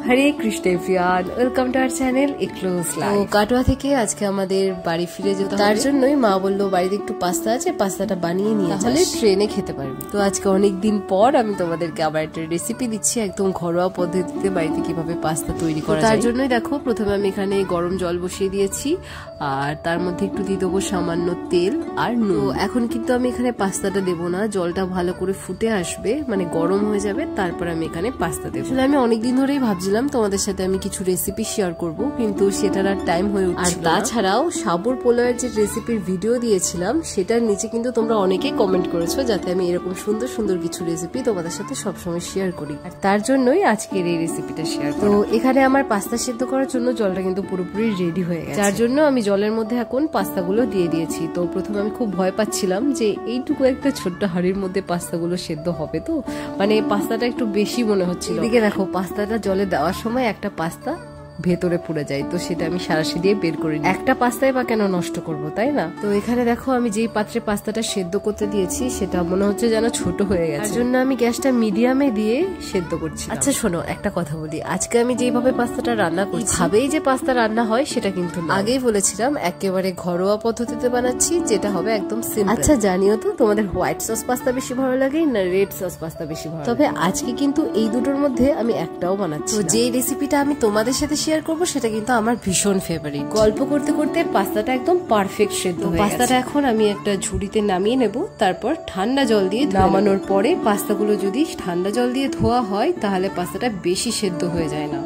Hare Krishna everyone, welcome to our channel a close life. Katwa থেকে আজকে আমাদের বাড়ি ফিরে যেতে, তার জন্যই মা বললো বাড়িতে একটু পাস্তা আছে, পাস্তাটা বানিয়ে নিয়ে তাহলে ট্রেনে খেতে পারবি। তো আজকে অনেকদিন পর আমি তোমাদেরকে আবার একটা রেসিপি দিচ্ছি, একদম ঘরোয়া পদ্ধতিতে বাড়িতে কিভাবে পাস্তা তৈরি করা যায়। তার জন্যই দেখো প্রথমে আমি এখানে গরম জল বসিয়ে দিয়েছি, আর তার মধ্যে একটু দিয়ে দেবো সামান্য তেল আর নুন। এখন কিন্তু আমি এখানে পাস্তাটা দেবো না, জলটা ভালো করে ফুটে আসবে, মানে গরম হয়ে যাবে, তারপর আমি এখানে পাস্তা দেবো। আসলে আমি অনেকদিন ধরেই ভাবছিলাম তোমাদের সাথে আমি কিছু রেসিপি শেয়ার করব, কিন্তু সেটার আর টাইম হয়ে উঠছে। আর তাছাড়াও সাবুর পোলাওয়ের যে রেসিপির ভিডিও দিয়েছিলাম সেটার নিচে কিন্তু তোমরা অনেকেই কমেন্ট করেছো যাতে আমি এরকম সুন্দর সুন্দর কিছু রেসিপি তোমাদের সাথে সবসময় শেয়ার করি, আর তার জন্যই আজকের এই রেসিপিটা শেয়ার করি। তো এখানে আমার পাস্তা সিদ্ধ করার জন্য জলটা কিন্তু পুরোপুরি রেডি হয়ে গেছে, যার জন্য আমি জলের মধ্যে এখন পাস্তাগুলো দিয়ে দিয়েছি। তো প্রথমে আমি খুব ভয় পাচ্ছিলাম যে এইটুকু একটা ছোট্ট হাঁড়ির মধ্যে পাস্তাগুলো সেদ্ধ হবে, তো মানে পাস্তাটা একটু বেশি মনে হচ্ছিল। এদিকে দেখো পাস্তাটা জলে দেওয়ার সময় একটা পাস্তা ভেতরে পুড়ে যায়, তো সেটা আমি সারাশি দিয়ে বের করে নিই। একটা পাস্তায় বা কেন নষ্ট করব, তাই না? তো এখানে দেখো আমি যেই পাত্রে পাস্তাটা সেদ্ধ করতে দিয়েছি সেটা মনে হচ্ছে যেন ছোট হয়ে গেছে, তার জন্য আমি গ্যাসটা মিডিয়ামে দিয়ে সেদ্ধ করছি। আচ্ছা শোনো, একটা কথা বলি, আজকে আমি যেভাবে পাস্তাটা রান্না করছি ভাবেই যে পাস্তা রান্না হয় সেটা কিন্তু আগেই বলেছিলাম, একেবারে ঘরোয়া পদ্ধতিতে বানাচ্ছি, যেটা হবে একদম সিম্পল। আচ্ছা জানিও তো তোমাদের হোয়াইট সস পাস্তা বেশি ভালো লাগে না রেড সস পাস্তা বেশি ভালো? তবে আজকে কিন্তু এই দুটোর মধ্যে আমি একটাও বানাচ্ছি। তো যে রেসিপিটা আমি তোমাদের সাথে শেয়ার করবো সেটা কিন্তু আমার ভীষণ ফেভারিট। গল্প করতে করতে পাস্তাটা একদম পারফেক্ট সেদ্ধ হয়ে গেছে। পাস্তাটা এখন আমি একটা ঝুড়িতে নামিয়ে নেব, তারপর ঠান্ডা জল দিয়ে নামানোর পরে পাস্তাগুলো যদি ঠান্ডা জল দিয়ে ধোয়া হয় তাহলে পাস্তাটা বেশি সেদ্ধ হয়ে যায় না।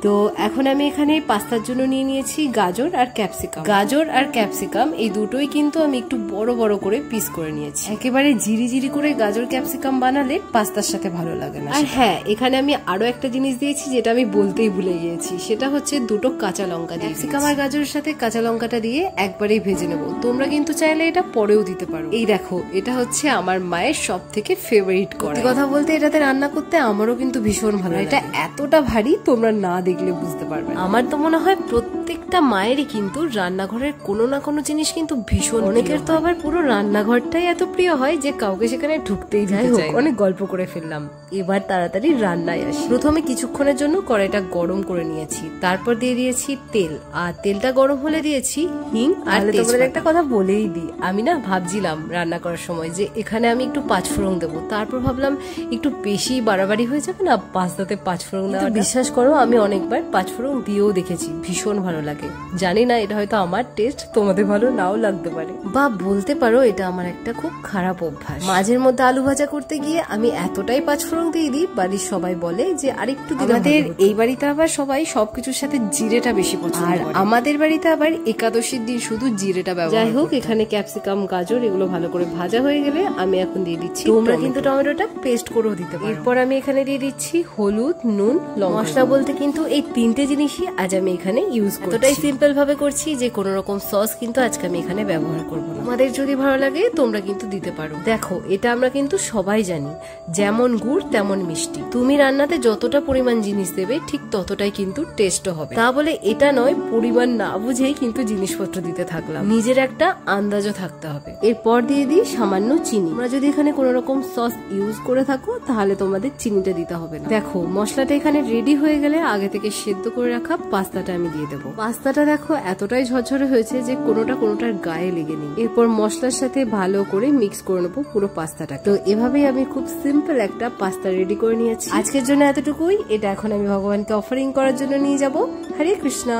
তো এখন আমি এখানে পাস্তার জন্য নিয়ে নিয়েছি গাজর আর ক্যাপসিকাম। গাজর আর ক্যাপসিকাম এই দুটোই কিন্তু আমি একটু বড় বড় করে পিস করে নিয়েছি। একেবারে ঝিরি করে গাজর ক্যাপসিকাম বানালে পাস্তার সাথে ভালো লাগে না। আর হ্যাঁ, এখানে আমি আরো একটা জিনিস দিয়েছি যেটা আমি বলতেই ভুলে গিয়েছি, সেটা হচ্ছে দুটো কাঁচা লঙ্কা। ক্যাপসিকাম আর গাজরের সাথে কাঁচা লঙ্কাটা দিয়ে একবারেই ভেজে নেবো। তোমরা কিন্তু চাইলে এটা পরেও দিতে পারো। এই দেখো, এটা হচ্ছে আমার মায়ের সব থেকে ফেভারিট করা। কথা বলতে এটাতে রান্না করতে আমারও কিন্তু ভীষণ ভালো। এটা এতটা ভারী তোমরা না দেখলে বুঝতে পারবে। আমার তো মনে হয় প্রত্যেকটা মায়েরই কিন্তু রান্নাঘরের কোনো না কোনো জিনিস কিন্তু ভীষণ, অনেকের তো আবার পুরো রান্নাঘরটাই এত প্রিয় হয় যে কাউকে সেখানে ঢুকতেই দিতে চায় না। অনেক গল্প করে ফেললাম, এবার তাড়াতাড়ি রান্নায় আসি। প্রথমে কিছুক্ষণের জন্য কড়াইটা গরম করে নিয়েছি, তারপর দিয়ে দিয়েছি তেল, আর তেলটা গরম হলে দিয়েছি হিং আর তেজপাতা। একটা কথা বলেই দিই, আমি না ভাবছিলাম রান্না করার সময় যে এখানে আমি একটু পাঁচফোড়ন দেবো, তারপর ভাবলাম একটু বেশি বাড়াবাড়ি হয়ে যাবে না পাস্তাতে পাঁচফোড়ন দেওয়া। বিশ্বাস করো আমি অনেকবার পাঁচফোড়ন দিয়েও দেখেছি, ভীষণ ভালো লাগে। জানি না এটা হয়তো আমার টেস্ট, তোমাদের ভালো নাও লাগতে পারে, বা বলতে পারো এটা আমার একটা খুব খারাপ অভ্যাস। মাঝের মধ্যে আলু ভাজা করতে গিয়ে আমি এতটাই পাঁচফোড়ন দিয়ে দিই, বাড়ির সবাই বলে যে আরেকটু দিলে। আমাদের এই বাড়িতে আবার সবাই সবকিছুর সাথে জিরেটা বেশি পছন্দ করে, আর আমাদের বাড়িতে আবার একাদশীর দিন শুধু জিরেটা ব্যবহার। যাই হোক, এখানে ক্যাপসিকাম গাজর এগুলো ভালো করে ভাজা হয়ে গেলে আমি এখন দিয়ে দিচ্ছি, তোমরা কিন্তু টমেটোটা পেস্ট করেও দিতে পারো। এরপর আমি এখানে দিয়ে দিচ্ছি হলুদ, নুন, লঙ্কা। মশলা বলতে কিন্তু এই তিনটে জিনিসই আজ আমি এখানে ইউজ করছি। এতটাই সিম্পল ভাবে করছি যে কোনো রকম সস কিন্তু আজকে আমি এখানে ব্যবহার করব না। তোমাদের যদি ভালো লাগে তোমরা কিন্তু দিতে পারো। দেখো, এটা আমরা কিন্তু সবাই জানি, যেমন গুড় তেমন মিষ্টি। তুমি রান্নাতে যতটা পরিমাণ জিনিস দেবে ঠিক ততটাই কিন্তু টেস্টও হবে। তা বলে এটা নয় পরিমাণ না বুঝেই কিন্তু জিনিসপত্র দিতে থাকলাম, নিজের একটা আন্দাজও থাকতে হবে। এরপর দিয়ে দিই সামান্য চিনি। তোমরা যদি এখানে কোনো রকম সস ইউজ করে থাকো তাহলে তোমাদের চিনিটা দিতে হবে না। দেখো মশলাটা এখানে রেডি হয়ে গেলে আগে থেকে সেদ্ধ করে রাখা পাস্তাটা আমি দিয়ে দেবো। পাস্তাটা দেখো এতটাই ঝরঝরে হয়েছে যে কোনোটার গায়ে লেগে নেই। এরপর মশলার সাথে ভালো করে মিক্স করে নেবো পুরো পাস্তাটা। তো এভাবেই আমি খুব সিম্পল একটা পাস্তা রেডি করে নিয়েছি। আজকের জন্য এতটুকুই। এটা এখন আমি ভগবানকে অফারিং করার জন্য নিয়ে যাব। হরে কৃষ্ণা।